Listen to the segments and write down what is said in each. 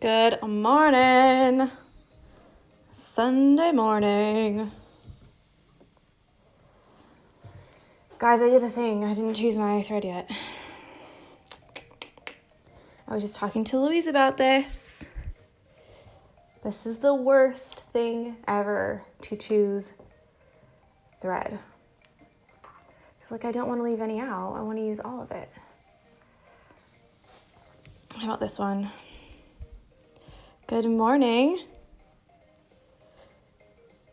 Good morning. Sunday morning. Guys, I did a thing. I didn't choose my thread yet. I was just talking to Louise about this. This is the worst thing ever to choose thread. Because like I don't want to leave any out. I want to use all of it. How about this one? Good morning.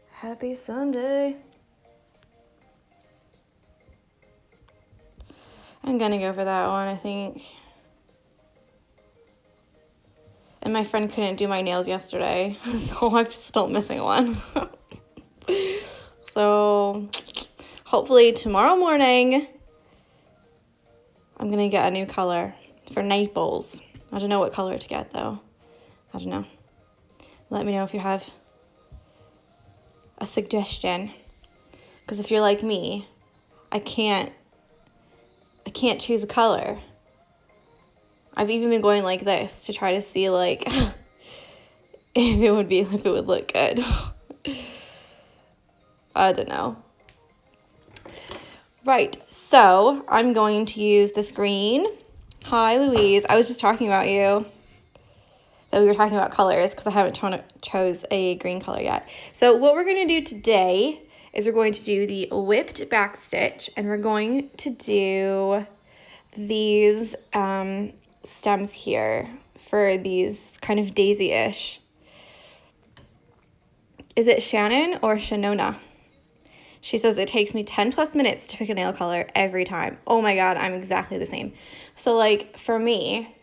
Happy Sunday. I'm gonna go for that one, I think. And my friend couldn't do my nails yesterday, so I'm still missing one. So hopefully tomorrow morning, I'm gonna get a new color for Naples. I don't know what color to get though. I don't know. Let me know if you have a suggestion. Because if you're like me, I can't choose a color. I've even been going like this to try to see like if it would look good. I don't know. Right, so I'm going to use this green. Hi, Louise. I was just talking about you. That we were talking about colors because I haven't chose a green color yet. So what we're going to do today is we're going to do the whipped backstitch, and we're going to do these stems here for these kind of daisy-ish. Is it Shannon or Shanona? She says it takes me 10 plus minutes to pick a nail color every time. Oh my God, I'm exactly the same. So like for me,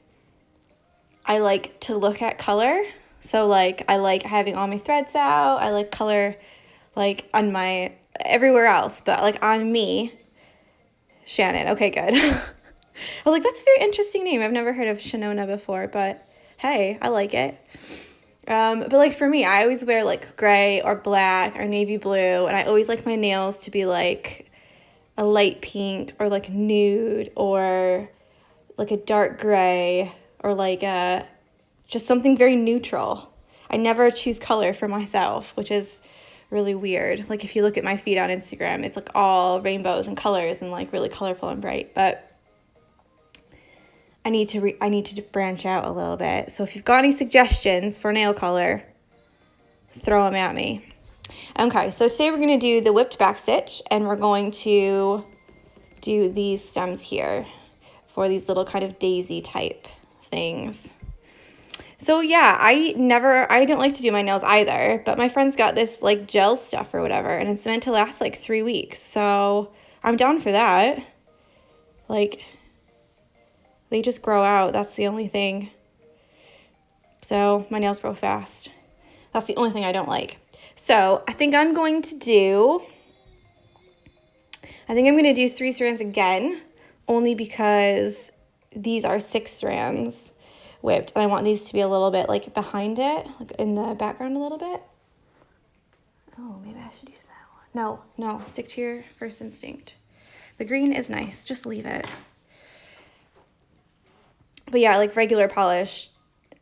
I like to look at color. So like I like having all my threads out. I like color like on my everywhere else, but like on me, Shannon. Okay, good. I was like, that's a very interesting name. I've never heard of Shanona before, but hey, I like it. But like for me, I always wear like gray or black or navy blue, and I always like my nails to be like a light pink or like nude or like a dark gray or like just something very neutral. I never choose color for myself, which is really weird. Like if you look at my feed on Instagram, it's like all rainbows and colors and like really colorful and bright, but I need to branch out a little bit. So if you've got any suggestions for nail color, throw them at me. Okay, so today we're going to do the whipped backstitch, and we're going to do these stems here for these little kind of daisy type things. So yeah, I don't like to do my nails either, but my friend's got this like gel stuff or whatever, and it's meant to last like 3 weeks. So I'm down for that. Like, they just grow out. That's the only thing. So my nails grow fast. That's the only thing I don't like. So I think I'm going to do 3 strands again, only because these are 6 strands whipped, and I want these to be a little bit like behind it, like in the background a little bit. Oh, maybe I should use that one. No, stick to your first instinct. The green is nice, just leave it. But yeah, like regular polish,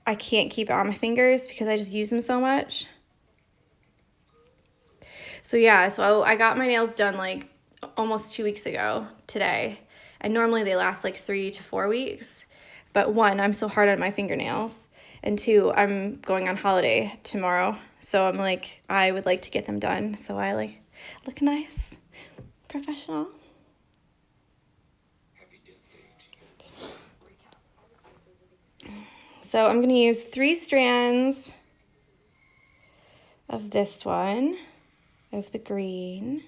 I can't keep it on my fingers because I just use them so much. So yeah, so I got my nails done like almost 2 weeks ago today. And normally they last like 3 to 4 weeks. But 1, I'm so hard on my fingernails. And 2, I'm going on holiday tomorrow. So I'm like, I would like to get them done so I like look nice, professional. So I'm going to use 3 strands of this one, of the green.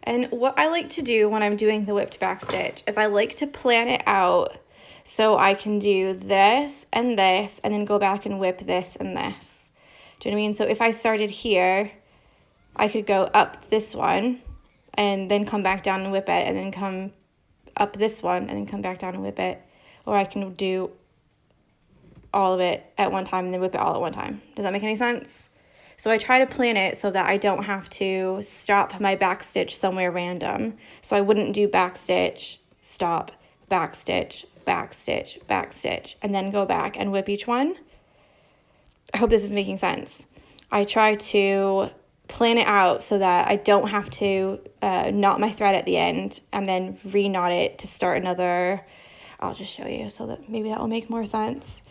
And what I like to do when I'm doing the whipped backstitch is I like to plan it out so I can do this, and then go back and whip this and this. Do you know what I mean? So if I started here, I could go up this one and then come back down and whip it, and then come up this one and then come back down and whip it. Or I can do all of it at one time and then whip it all at one time. Does that make any sense? So I try to plan it so that I don't have to stop my backstitch somewhere random. So I wouldn't do backstitch, stop, back stitch, back stitch, back stitch, and then go back and whip each one. I hope this is making sense. I try to plan it out so that I don't have to knot my thread at the end and then re-knot it to start another. I'll just show you so that maybe that will make more sense.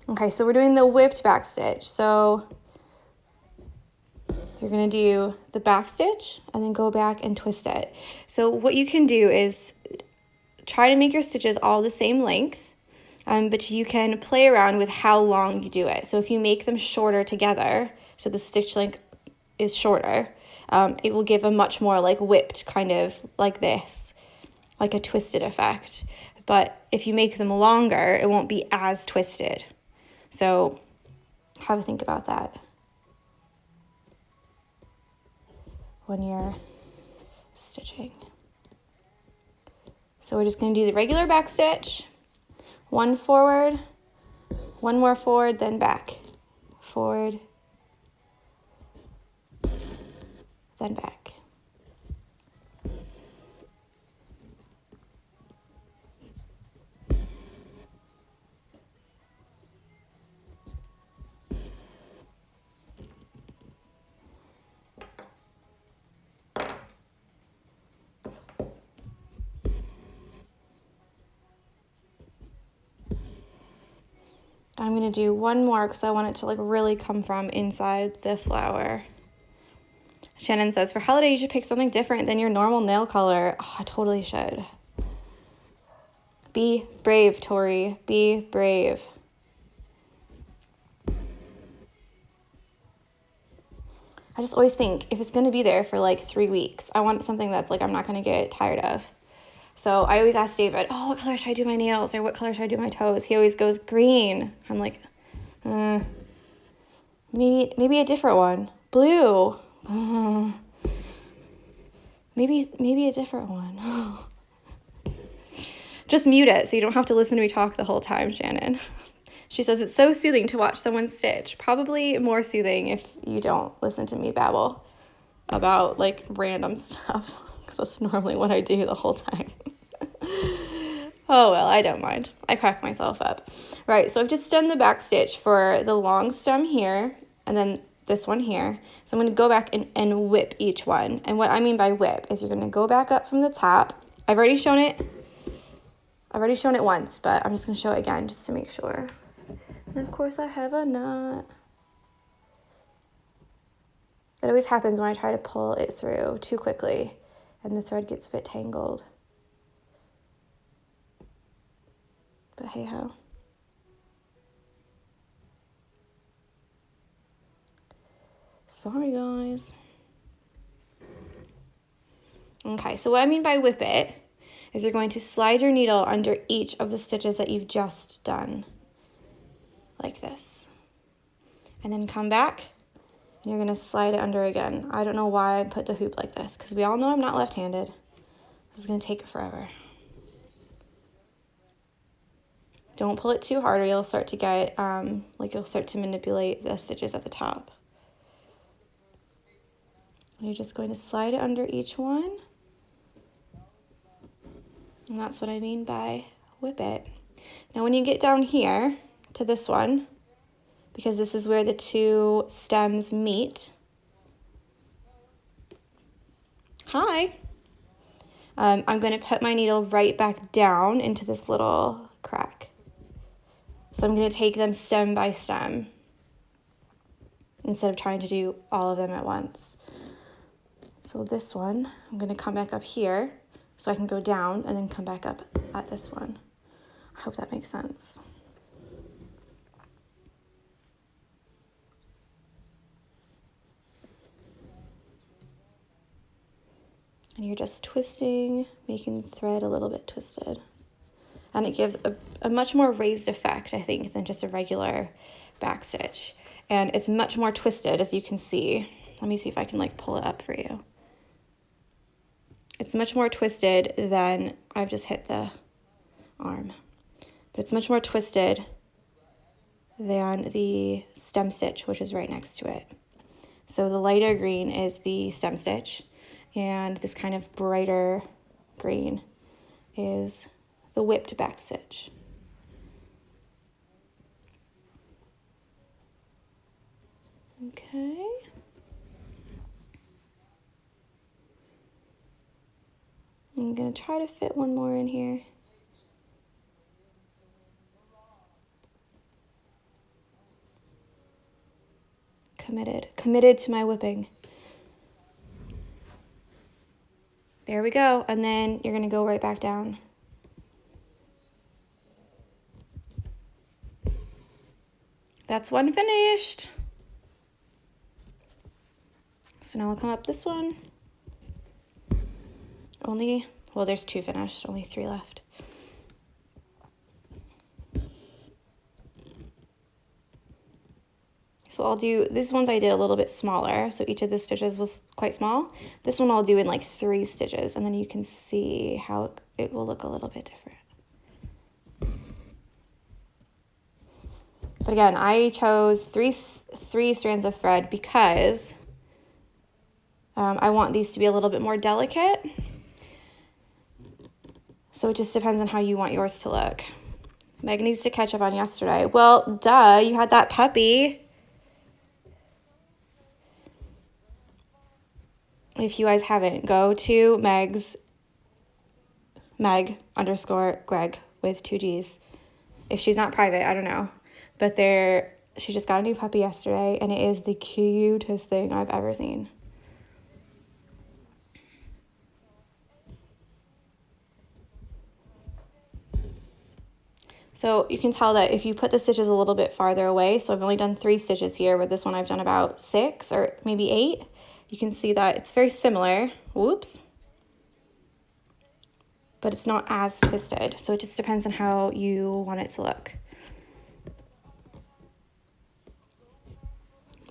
Okay, so we're doing the whipped back stitch. So you're gonna do the back stitch and then go back and twist it. So what you can do is try to make your stitches all the same length, but you can play around with how long you do it. So if you make them shorter together, so the stitch length is shorter, it will give a much more like whipped kind of like this, like a twisted effect. But if you make them longer, it won't be as twisted. So have a think about that when you're stitching. So we're just going to do the regular back stitch, one forward, one more forward, then back, forward, then back. I'm going to do one more because I want it to like really come from inside the flower. Shannon says, for holiday, you should pick something different than your normal nail color. Oh, I totally should. Be brave, Tori. Be brave. I just always think if it's going to be there for like 3 weeks, I want something that's like I'm not going to get tired of. So I always ask David, oh, what color should I do my nails? Or what color should I do my toes? He always goes green. I'm like, maybe a different one. Blue. Maybe a different one. Just mute it so you don't have to listen to me talk the whole time, Shannon. She says it's so soothing to watch someone stitch. Probably more soothing if you don't listen to me babble about like random stuff. Because that's normally what I do the whole time. Oh well, I don't mind. I crack myself up. Right, so I've just done the back stitch for the long stem here and then this one here. So I'm going to go back and whip each one. And what I mean by whip is you're going to go back up from the top. I've already shown it once, but I'm just going to show it again just to make sure. And of course I have a knot. It always happens when I try to pull it through too quickly and the thread gets a bit tangled. But hey ho. Sorry guys. Okay, so what I mean by whip it is you're going to slide your needle under each of the stitches that you've just done. Like this. And then come back and you're going to slide it under again. I don't know why I put the hoop like this because we all know I'm not left-handed. This is going to take forever. Don't pull it too hard or you'll start to get, you'll start to manipulate the stitches at the top. You're just going to slide it under each one. And that's what I mean by whip it. Now when you get down here to this one, because this is where the two stems meet. Hi. I'm going to put my needle right back down into this little crack. So I'm going to take them stem by stem instead of trying to do all of them at once. So this one, I'm going to come back up here so I can go down and then come back up at this one. I hope that makes sense. And you're just twisting, making the thread a little bit twisted. And it gives a much more raised effect, I think, than just a regular back stitch. And it's much more twisted, as you can see. Let me see if I can like pull it up for you. It's much more twisted than, I've just hit the arm. But it's much more twisted than the stem stitch, which is right next to it. So the lighter green is the stem stitch, and this kind of brighter green is the whipped back stitch. Okay. I'm going to try to fit one more in here. Committed to my whipping. There we go. And then you're going to go right back down. That's one finished. So now I'll come up this one. Well, there's 2 finished, only 3 left. So I'll do, these ones I did a little bit smaller, so each of the stitches was quite small. This one I'll do in like 3 stitches, and then you can see how it will look a little bit different. But again, I chose three strands of thread because I want these to be a little bit more delicate. So it just depends on how you want yours to look. Meg needs to catch up on yesterday. Well, duh, you had that puppy. If you guys haven't, go to Meg_Greg with 2 G's. If she's not private, I don't know. But she just got a new puppy yesterday, and it is the cutest thing I've ever seen. So you can tell that if you put the stitches a little bit farther away, so I've only done 3 stitches here, with this one I've done about 6 or maybe 8. You can see that it's very similar. Whoops. But it's not as twisted, so it just depends on how you want it to look.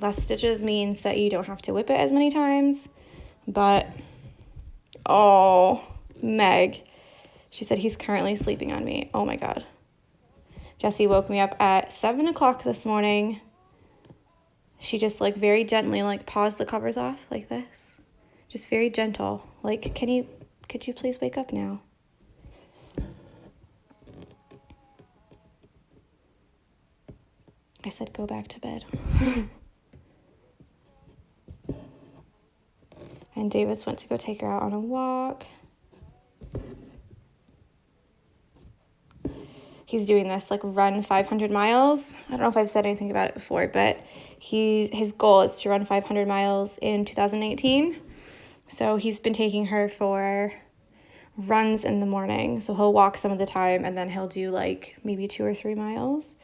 Less stitches means that you don't have to whip it as many times, but, oh, Meg, she said he's currently sleeping on me. Oh my God. Jesse woke me up at 7 o'clock this morning. She just like very gently like paused the covers off like this. Just very gentle. Like, could you please wake up now? I said, go back to bed. And Davis went to go take her out on a walk. He's doing this like run 500 miles. I don't know if I've said anything about it before, but his goal is to run 500 miles in 2018. So he's been taking her for runs in the morning. So he'll walk some of the time, and then he'll do like maybe 2 or 3 miles.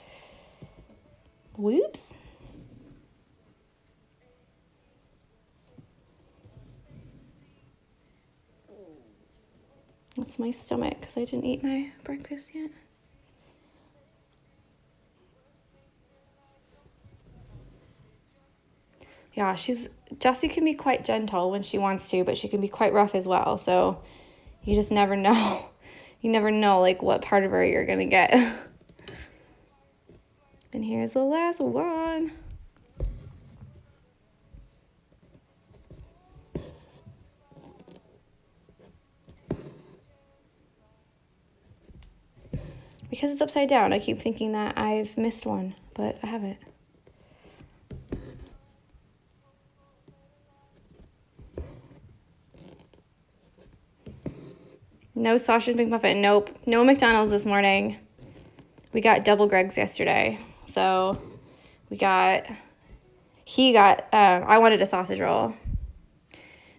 Whoops. That's my stomach because I didn't eat my breakfast yet. Yeah, Jessie can be quite gentle when she wants to, but she can be quite rough as well. So you just never know. You never know like what part of her you're gonna get. And here's the last one. Because it's upside down, I keep thinking that I've missed one, but I haven't. No sausage McMuffin. Nope. No McDonald's this morning. We got double Greg's yesterday. So I wanted a sausage roll.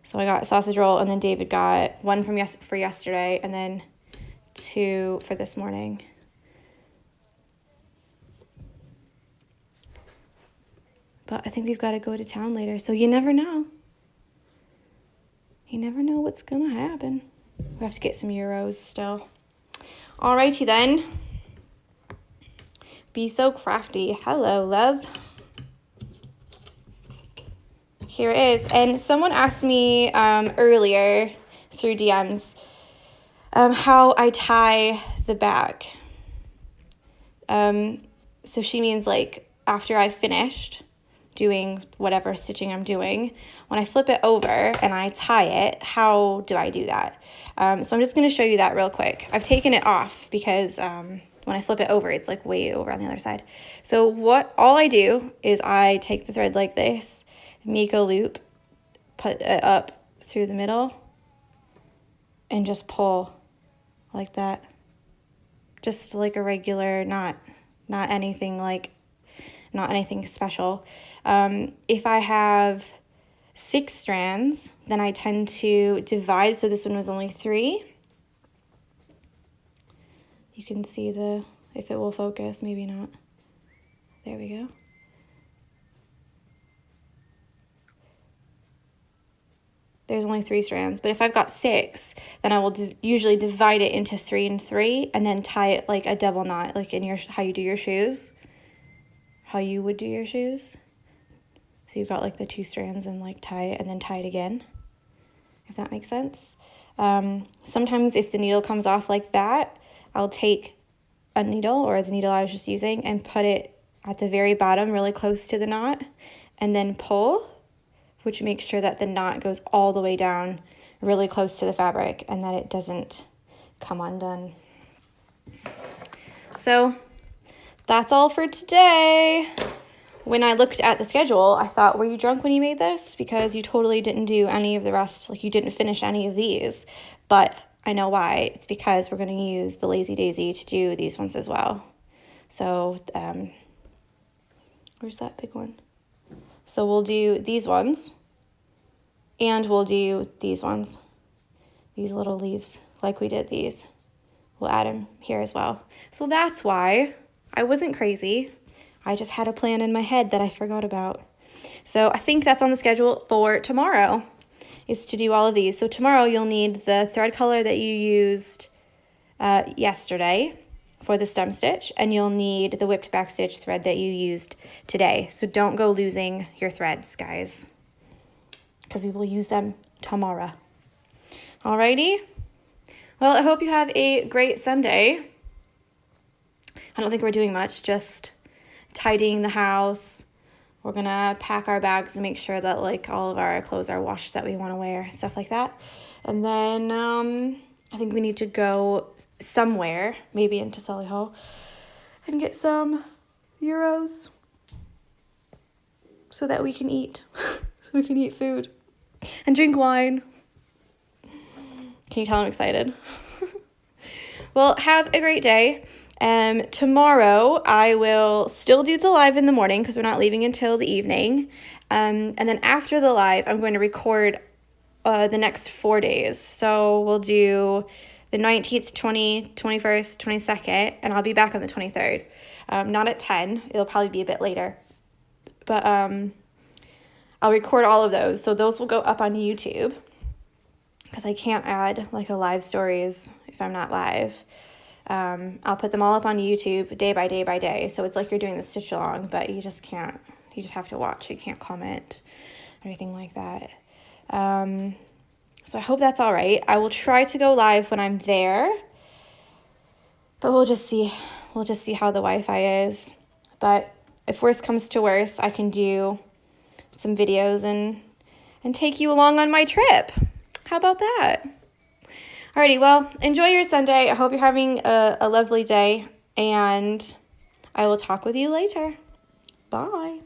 So I got a sausage roll, and then David got one for yesterday, and then 2 for this morning. But I think we've got to go to town later, so you never know. You never know what's going to happen. We have to get some euros still. Alrighty then. Be so crafty. Hello, love. Here it is. And someone asked me earlier through DMs how I tie the back. So she means like after I've finished, doing whatever stitching I'm doing. When I flip it over and I tie it, how do I do that? So I'm just going to show you that real quick. I've taken it off because when I flip it over, it's like way over on the other side. So all I do is I take the thread like this, make a loop, put it up through the middle, and just pull like that. Just like a regular knot, not anything special. If I have 6 strands, then I tend to divide. So this one was only 3. You can see if it will focus, maybe not. There we go. There's only 3 strands, but if I've got 6, then I will usually divide it into 3 and 3 and then tie it like a double knot, like in how you do your shoes, how you would do your shoes. So you've got like the 2 strands and like tie it and then tie it again, if that makes sense. Sometimes if the needle comes off like that, I'll take a needle or the needle I was just using and put it at the very bottom really close to the knot and then pull, which makes sure that the knot goes all the way down really close to the fabric and that it doesn't come undone. So that's all for today. When I looked at the schedule, I thought, were you drunk when you made this? Because you totally didn't do any of the rest, like you didn't finish any of these. But I know why. It's because we're going to use the Lazy Daisy to do these ones as well. So, where's that big one? So we'll do these ones, and we'll do these ones, these little leaves, like we did these. We'll add them here as well. So that's why I wasn't crazy. I just had a plan in my head that I forgot about. So I think that's on the schedule for tomorrow, is to do all of these. So tomorrow you'll need the thread color that you used yesterday for the stem stitch, and you'll need the whipped backstitch thread that you used today. So don't go losing your threads, guys, because we will use them tomorrow. Alrighty. Well, I hope you have a great Sunday. I don't think we're doing much, just tidying the house. We're gonna pack our bags and make sure that like all of our clothes are washed that we want to wear, stuff like that. And then I think we need to go somewhere, maybe into Solihull, and get some euros so that we can eat. We can eat food and drink wine. Can you tell I'm excited? Well, have a great day. Tomorrow I will still do the live in the morning because we're not leaving until the evening. And then after the live, I'm going to record the next 4 days. So we'll do the 19th, 20th, 21st, 22nd, and I'll be back on the 23rd. Not at 10. It'll probably be a bit later. But I'll record all of those. So those will go up on YouTube because I can't add like a live stories if I'm not live. I'll put them all up on YouTube day by day by day. So it's like you're doing the stitch along, but you just can't, you just have to watch. You can't comment or anything like that. So I hope that's all right. I will try to go live when I'm there, but we'll just see how the Wi-Fi is. But if worse comes to worse, I can do some videos and take you along on my trip. How about that? Alrighty, well, enjoy your Sunday. I hope you're having a lovely day, and I will talk with you later. Bye.